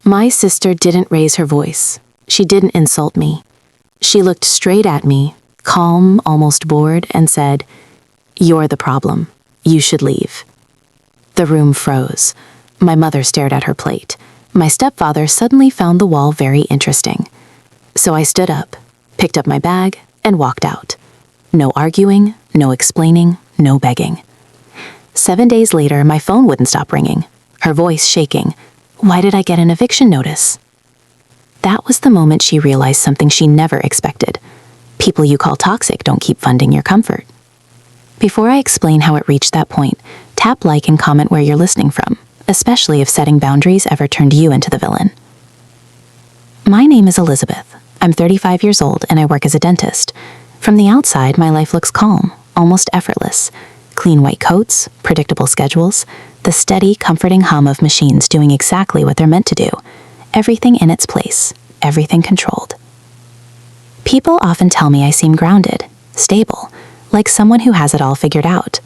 My sister didn't raise her voice. She didn't insult me. She looked straight at me, calm, almost bored, and said, "You're the problem. You should leave." The room froze. My mother stared at her plate. My stepfather suddenly found the wall very interesting. So I stood up, picked up my bag, and walked out. No arguing, no explaining, no begging. 7 days later, my phone wouldn't stop ringing, her voice shaking. Why did I get an eviction notice? That was the moment she realized something she never expected. People you call toxic don't keep funding your comfort. Before I explain how it reached that point, tap like and comment where you're listening from, especially if setting boundaries ever turned you into the villain. My name is Elizabeth. I'm 35 years old and I work as a dentist. From the outside, my life looks calm, almost effortless. Clean white coats, predictable schedules, the steady, comforting hum of machines doing exactly what they're meant to do. Everything in its place, everything controlled. People often tell me I seem grounded, stable, like someone who has it all figured out.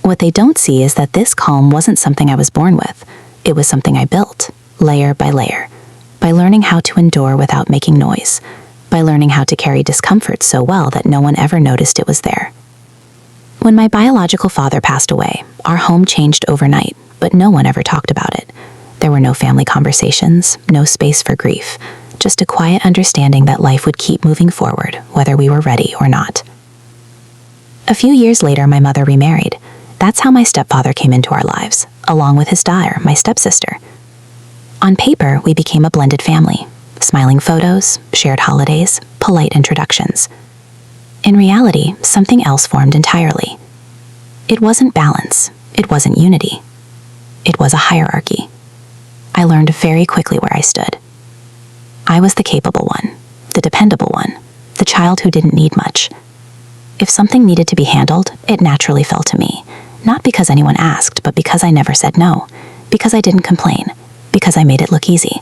What they don't see is that this calm wasn't something I was born with. It was something I built, layer by layer, by learning how to endure without making noise, by learning how to carry discomfort so well that no one ever noticed it was there. When my biological father passed away, our home changed overnight, but no one ever talked about it. There were no family conversations, no space for grief, just a quiet understanding that life would keep moving forward, whether we were ready or not. A few years later, my mother remarried. That's how my stepfather came into our lives, along with his daughter, my stepsister. On paper, we became a blended family. Smiling photos, shared holidays, polite introductions. In reality, something else formed entirely. It wasn't balance. It wasn't unity. It was a hierarchy. I learned very quickly where I stood. I was the capable one, the dependable one, the child who didn't need much. If something needed to be handled, it naturally fell to me, not because anyone asked, but because I never said no, because I didn't complain, because I made it look easy.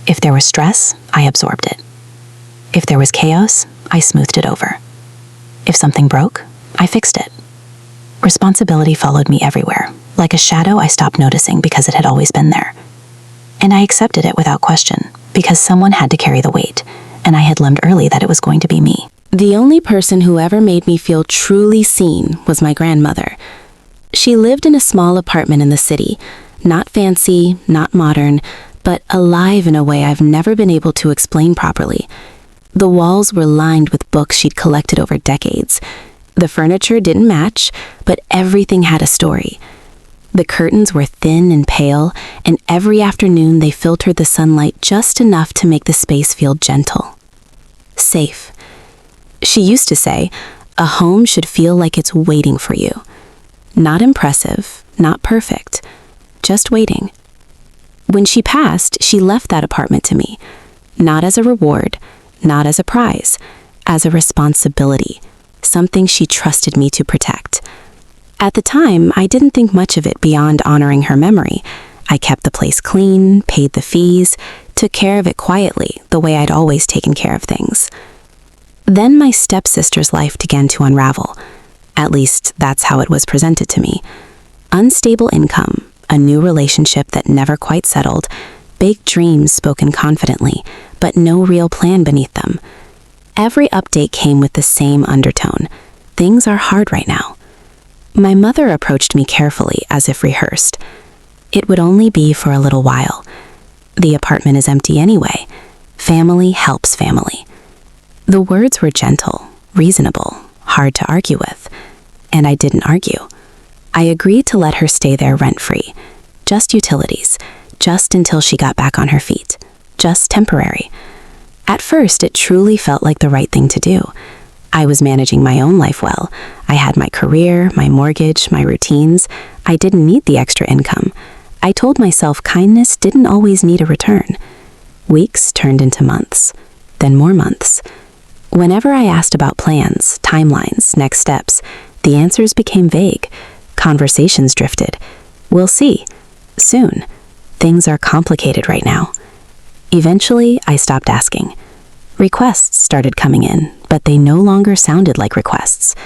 If there was stress, I absorbed it. If there was chaos, I smoothed it over. If something broke, I fixed it. Responsibility followed me everywhere. Like a shadow, I stopped noticing because it had always been there. And I accepted it without question, because someone had to carry the weight, and I had learned early that it was going to be me. The only person who ever made me feel truly seen was my grandmother. She lived in a small apartment in the city, not fancy, not modern, but alive in a way I've never been able to explain properly. The walls were lined with books she'd collected over decades. The furniture didn't match, but everything had a story. The curtains were thin and pale, and every afternoon they filtered the sunlight just enough to make the space feel gentle. Safe. She used to say, a home should feel like it's waiting for you. Not impressive, not perfect, just waiting. When she passed, she left that apartment to me, not as a reward, not as a prize, as a responsibility, something she trusted me to protect. At the time, I didn't think much of it beyond honoring her memory. I kept the place clean, paid the fees, took care of it quietly, the way I'd always taken care of things. Then my stepsister's life began to unravel. At least, that's how it was presented to me. Unstable income, a new relationship that never quite settled, big dreams spoken confidently, but no real plan beneath them. Every update came with the same undertone. Things are hard right now. My mother approached me carefully, as if rehearsed. It would only be for a little while. The apartment is empty anyway. Family helps family. The words were gentle, reasonable, hard to argue with, and I didn't argue. I agreed to let her stay there rent-free. Just utilities, just until she got back on her feet. Just temporary. At first, it truly felt like the right thing to do. I was managing my own life well. I had my career, my mortgage, my routines. I didn't need the extra income. I told myself kindness didn't always need a return. Weeks turned into months, then more months. Whenever I asked about plans, timelines, next steps, the answers became vague. Conversations drifted. We'll see. Soon. Things are complicated right now. Eventually, I stopped asking. Requests started coming in, but they no longer sounded like requests.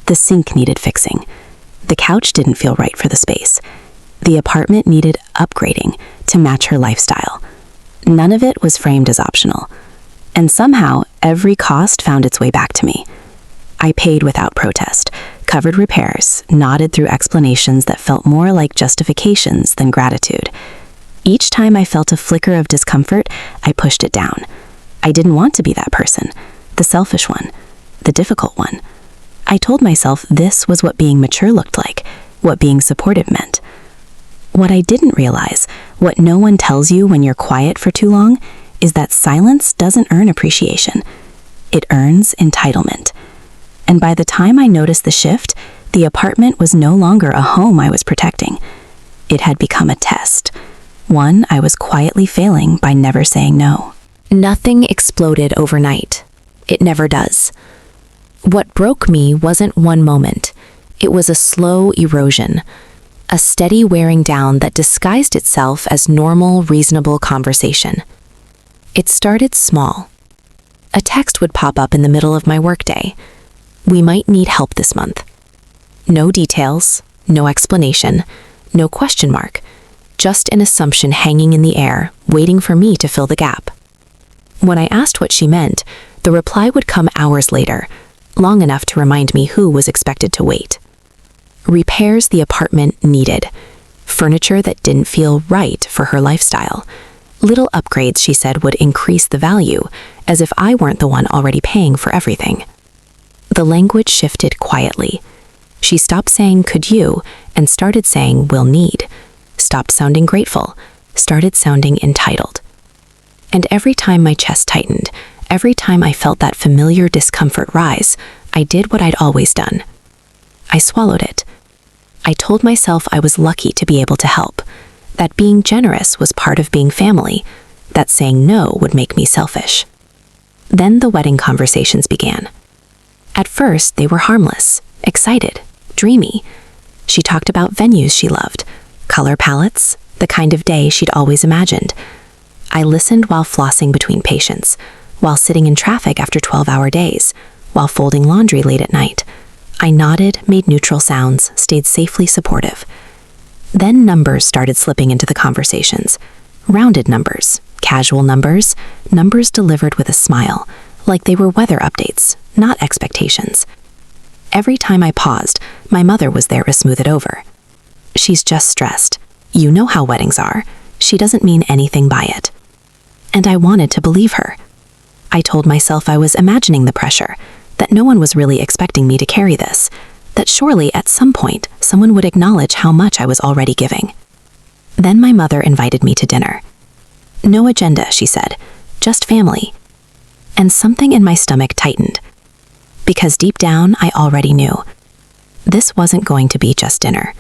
The sink needed fixing. The couch didn't feel right for the space. The apartment needed upgrading to match her lifestyle. None of it was framed as optional. And somehow, every cost found its way back to me. I paid without protest, covered repairs, nodded through explanations that felt more like justifications than gratitude. Each time I felt a flicker of discomfort, I pushed it down. I didn't want to be that person, the selfish one, the difficult one. I told myself this was what being mature looked like, what being supportive meant. What I didn't realize, what no one tells you when you're quiet for too long, is that silence doesn't earn appreciation. It earns entitlement. And by the time I noticed the shift, the apartment was no longer a home I was protecting. It had become a test, one I was quietly failing by never saying no. Nothing exploded overnight. It never does. What broke me wasn't one moment. It was a slow erosion, a steady wearing down that disguised itself as normal, reasonable conversation. It started small. A text would pop up in the middle of my workday. We might need help this month. No details, no explanation, no question mark, just an assumption hanging in the air, waiting for me to fill the gap. When I asked what she meant, the reply would come hours later, long enough to remind me who was expected to wait. Repairs the apartment needed, furniture that didn't feel right for her lifestyle, little upgrades she said would increase the value, as if I weren't the one already paying for everything. The language shifted quietly. She stopped saying, "Could you?" and started saying, "Will need." Stopped sounding grateful, started sounding entitled. And every time my chest tightened, every time I felt that familiar discomfort rise, I did what I'd always done. I swallowed it. I told myself I was lucky to be able to help, that being generous was part of being family, that saying no would make me selfish. Then the wedding conversations began. At first, they were harmless, excited, dreamy. She talked about venues she loved, color palettes, the kind of day she'd always imagined. I listened while flossing between patients, while sitting in traffic after 12-hour days, while folding laundry late at night. I nodded, made neutral sounds, stayed safely supportive. Then numbers started slipping into the conversations. Rounded numbers, casual numbers, numbers delivered with a smile, like they were weather updates, not expectations. Every time I paused, my mother was there to smooth it over. "She's just stressed. You know how weddings are. She doesn't mean anything by it." And I wanted to believe her. I told myself I was imagining the pressure, that no one was really expecting me to carry this, that surely at some point someone would acknowledge how much I was already giving. Then my mother invited me to dinner. "No agenda," she said, "just family." And something in my stomach tightened. Because deep down, I already knew. This wasn't going to be just dinner.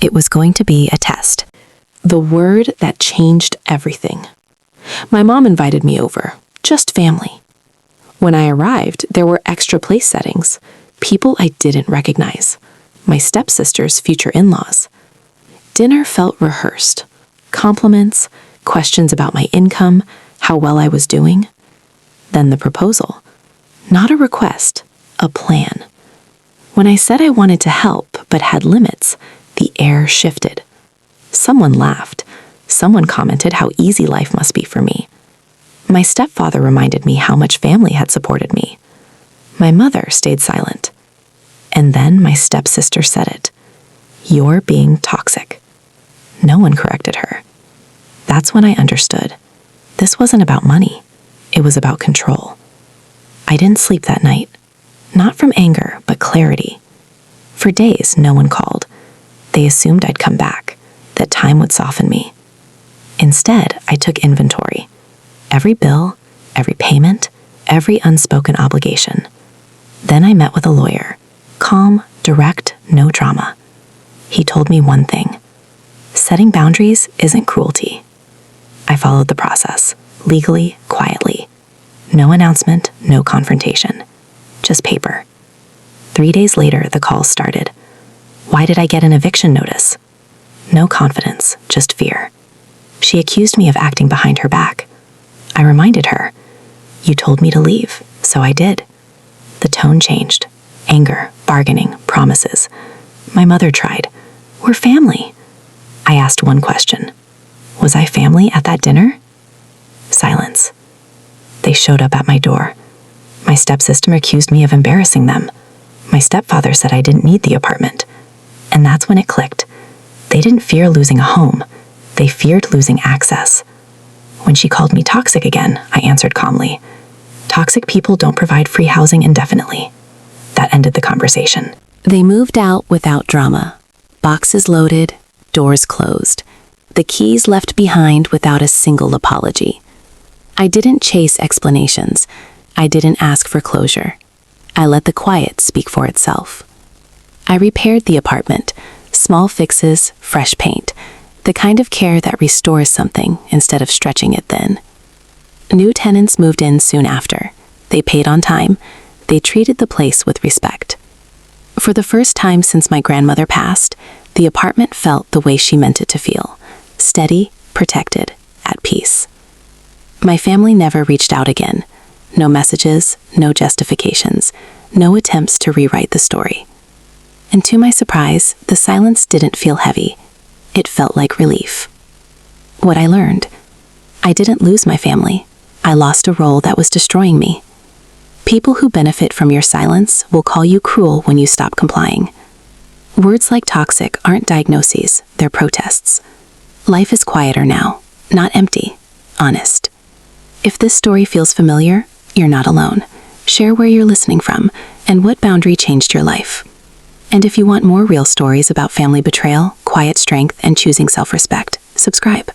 It was going to be a test. The word that changed everything. My mom invited me over, just family. When I arrived, there were extra place settings, people I didn't recognize, my stepsister's future in-laws. Dinner felt rehearsed. Compliments, questions about my income, how well I was doing. Then the proposal. Not a request, a plan. When I said I wanted to help but had limits, the air shifted. Someone laughed. Someone commented how easy life must be for me. My stepfather reminded me how much family had supported me. My mother stayed silent. And then my stepsister said it. "You're being toxic." No one corrected her. That's when I understood. This wasn't about money. It was about control. I didn't sleep that night. Not from anger, but clarity. For days, no one called. They assumed I'd come back, that time would soften me. Instead, I took inventory. Every bill, every payment, every unspoken obligation. Then I met with a lawyer. Calm, direct, no drama. He told me one thing. Setting boundaries isn't cruelty. I followed the process, legally, quietly. No announcement, no confrontation. Just paper. 3 days later, the calls started. Why did I get an eviction notice? No confidence, just fear. She accused me of acting behind her back. I reminded her, "You told me to leave, so I did." The tone changed. Anger, bargaining, promises. My mother tried. "We're family." I asked one question. Was I family at that dinner? They showed up at my door. My stepsister accused me of embarrassing them. My stepfather said I didn't need the apartment. And that's when it clicked. They didn't fear losing a home. They feared losing access. When she called me toxic again, I answered calmly. Toxic people don't provide free housing indefinitely. That ended the conversation. They moved out without drama. Boxes loaded, doors closed. The keys left behind without a single apology. I didn't chase explanations. I didn't ask for closure. I let the quiet speak for itself. I repaired the apartment. Small fixes, fresh paint. The kind of care that restores something instead of stretching it thin. New tenants moved in soon after. They paid on time. They treated the place with respect. For the first time since my grandmother passed, the apartment felt the way she meant it to feel. Steady, protected, at peace. My family never reached out again. No messages, no justifications, no attempts to rewrite the story. And to my surprise, the silence didn't feel heavy. It felt like relief. What I learned: I didn't lose my family. I lost a role that was destroying me. People who benefit from your silence will call you cruel when you stop complying. Words like toxic aren't diagnoses, they're protests. Life is quieter now, not empty, honest. If this story feels familiar, you're not alone. Share where you're listening from and what boundary changed your life. And if you want more real stories about family betrayal, quiet strength, and choosing self-respect, subscribe.